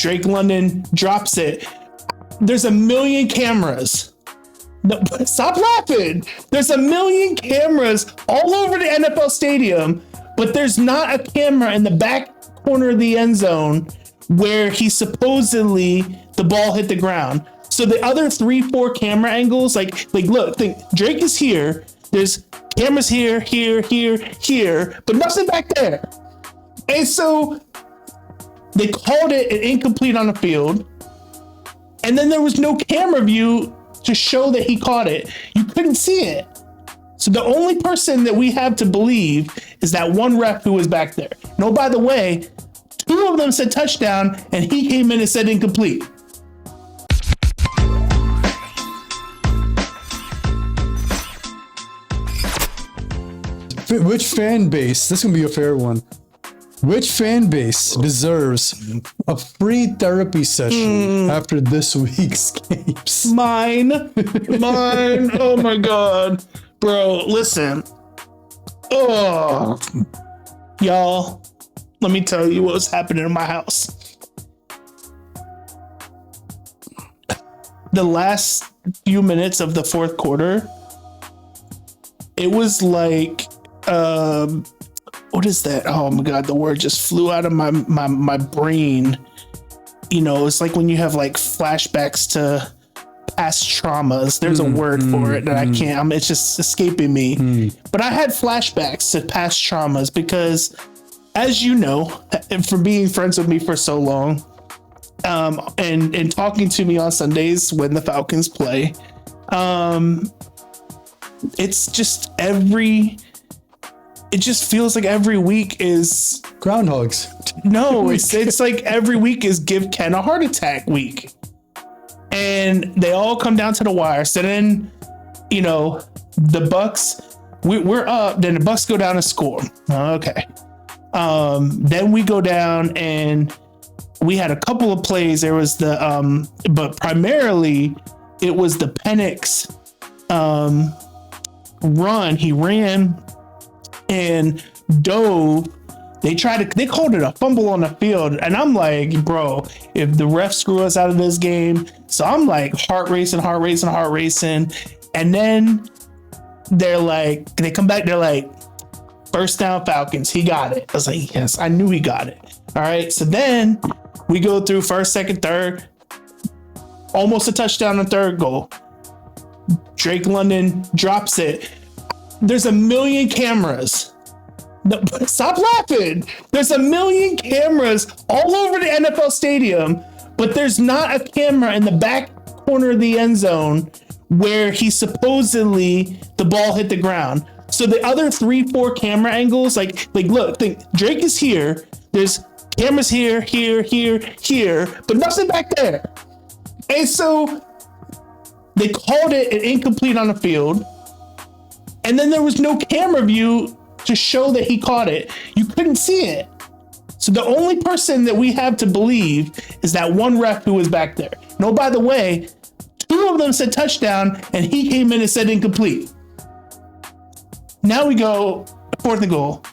Drake London drops it. There's a million cameras. No, stop laughing. There's a million cameras all over the NFL stadium, but there's not a camera in the back corner of the end zone where he supposedly the ball hit the ground. So the other 3-4 camera angles, like look, think Drake is here. There's cameras here, but nothing back there. And so they called it an incomplete on the field. And then there was no camera view to show that he caught it. You couldn't see it. So the only person that we have to believe is that one ref who was back there. No, by the way, 2 of them said touchdown and he came in and said incomplete. Which fan base, this is going to be a fair one. Which fan base deserves a free therapy session after this week's games? Mine. Oh my God. Bro, listen. Oh, y'all, let me tell you what was happening in my house. The last few minutes of the fourth quarter, it was like, what is that? Oh my God, the word just flew out of my brain. You know, it's like when you have like flashbacks to past traumas. There's a word for it that I can't, it's just escaping me. But I had flashbacks to past traumas because, as you know, and for being friends with me for so long, and talking to me on Sundays when the Falcons play, it's just it just feels like every week is groundhogs. No, it's like every week is give Ken a heart attack week. And they all come down to the wire. So then, you know, the Bucks, we're up, then the Bucks go down and score. Okay. Then we go down and we had a couple of plays. There was the but primarily it was the Penix run. He ran and dove. They called it a fumble on the field. And I'm like, bro, if the refs screw us out of this game. So I'm like heart racing. And then they come back, they're like, first down Falcons, he got it. I was like, yes, I knew he got it. All right. So then we go through first, second, third, almost a touchdown on third goal. Drake London drops it. There's a million cameras. No, stop laughing. There's a million cameras all over the NFL stadium, but there's not a camera in the back corner of the end zone where he supposedly the ball hit the ground. So the other 3-4 camera angles, like look, think Drake is here. There's cameras here, but nothing back there. And so they called it an incomplete on the field. And then there was no camera view to show that he caught it. You couldn't see it. So the only person that we have to believe is that one ref who was back there. No, by the way, 2 of them said touchdown and he came in and said incomplete. Now we go 4th and goal.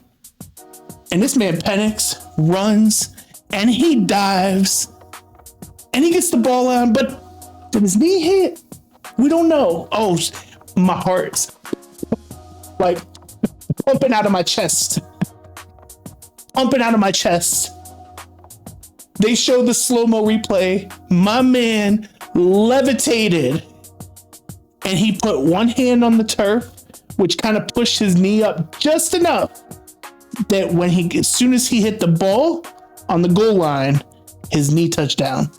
And this man Penix runs and he dives and he gets the ball on, but did his knee hit? We don't know. Oh, my heart's like pumping out of my chest. They showed the slow-mo replay. My man levitated and he put one hand on the turf, which kind of pushed his knee up just enough that as soon as he hit the ball on the goal line, his knee touched down.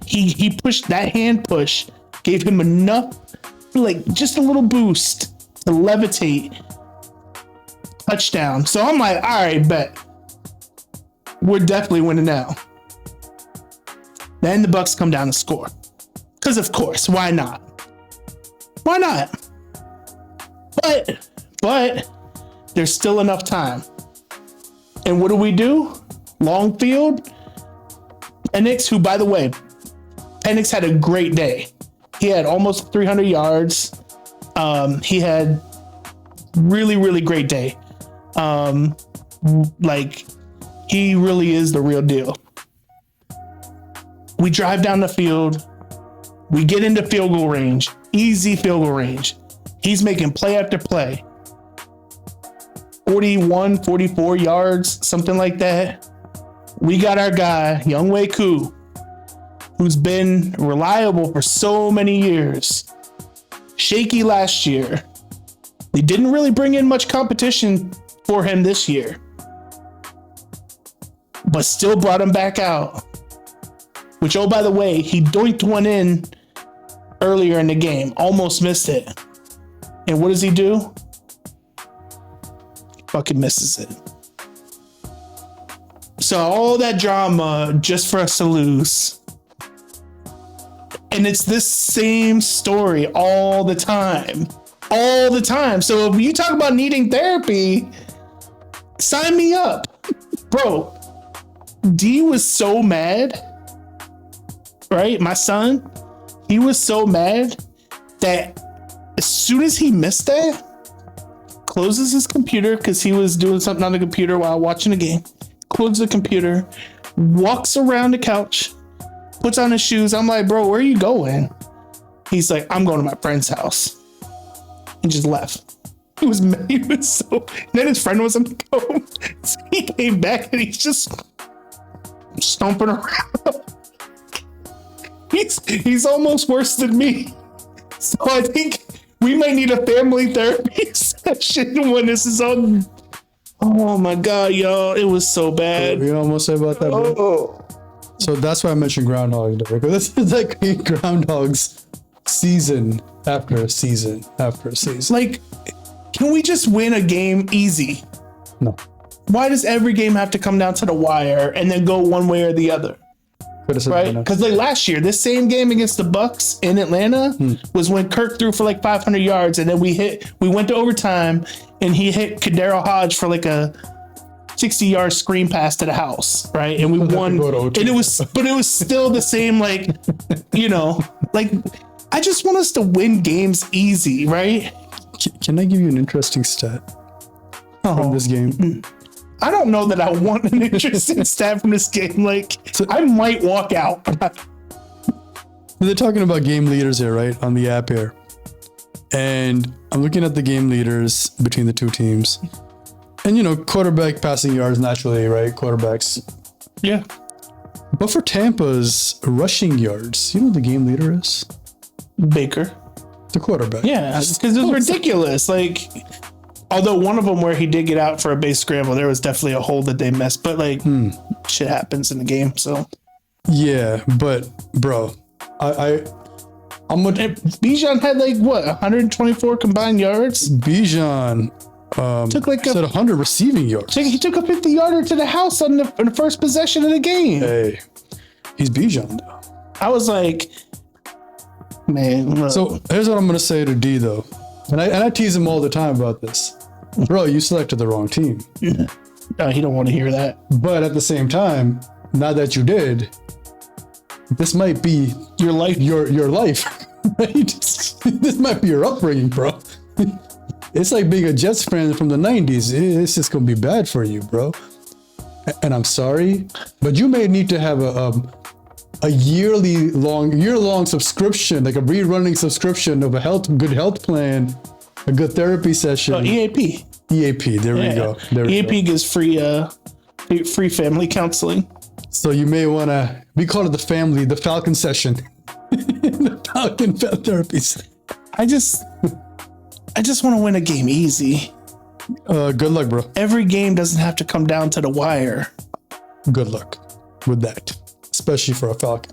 He pushed, that hand push gave him enough, like just a little boost to levitate. Touchdown. So I'm like, all right, bet. We're definitely winning now. Then the Bucks come down and score. Because of course, why not? But there's still enough time. And what do? Long field. Penix, who, by the way, Penix had a great day. He had almost 300 yards. He had really, really great day. Like, he really is the real deal. We drive down the field. We get into field goal range, easy field goal range. He's making play after play. 41, 44 yards, something like that. We got our guy, Younghoe Koo, who's been reliable for so many years. Shaky last year. They didn't really bring in much competition for him this year, but still brought him back out. Which, oh, by the way, he doinked one in earlier in the game, almost missed it. And what does he do? He fucking misses it. So all that drama just for us to lose. And it's this same story all the time. All the time. So if you talk about needing therapy, sign me up. Bro, D was so mad, right? My son, he was so mad that as soon as he missed that, closes his computer because he was doing something on the computer while watching the game, closes the computer, walks around the couch, puts on his shoes. I'm like, bro, where are you going? He's like, I'm going to my friend's house. And just left. He was so. Then his friend was on the phone. So he came back and he's just stomping around. He's almost worse than me. So I think we might need a family therapy session when this is on. Oh my God, y'all. It was so bad. You know what I'm gonna say about that, bro? Oh. So that's why I mentioned Groundhog Day, because this is like Groundhog's season after season after season. Like, can we just win a game easy? No. Why does every game have to come down to the wire and then go one way or the other? Right? Because like last year, this same game against the Bucks in Atlanta was when Kirk threw for like 500 yards, and then we went to overtime, and he hit Kadero Hodge for like a 60-yard screen pass to the house, right? And we won. And it was still the same, like, you know, like I just want us to win games easy, right? Can I give you an interesting stat from this game? I don't know that I want an interesting stat from this game. Like, so, I might walk out. They're talking about game leaders here, right? On the app here. And I'm looking at the game leaders between the two teams. And, you know, quarterback passing yards naturally, right? Quarterbacks. Yeah. But for Tampa's rushing yards, you know what the game leader is? Baker. The quarterback. Yeah, because it's ridiculous. Like, although one of them where he did get out for a base scramble, there was definitely a hole that they missed. But like, shit happens in the game. So yeah, but bro, I'm gonna. Bijan had like what 124 combined yards. Bijan took like 100 receiving yards. He took a 50-yarder to the house on the first possession of the game. Hey, he's Bijan though. I was like, man. Look. So here's what I'm gonna say to D though. And I tease him all the time about this. Bro, you selected the wrong team. No, he don't want to hear that. But at the same time, now that you did, this might be your life. Your life, right? This might be your upbringing, bro. It's like being a Jets fan from the 90s. It's just going to be bad for you, bro. And I'm sorry, but you may need to have a year-long subscription, like a rerunning subscription of a good health plan, a good therapy session. EAP. EAP. There we go. EAP gives free family counseling. So you may want to. We call it the Falcon session. The Falcon therapy. I just want to win a game easy. Good luck, bro. Every game doesn't have to come down to the wire. Good luck with that, especially for a Falcon.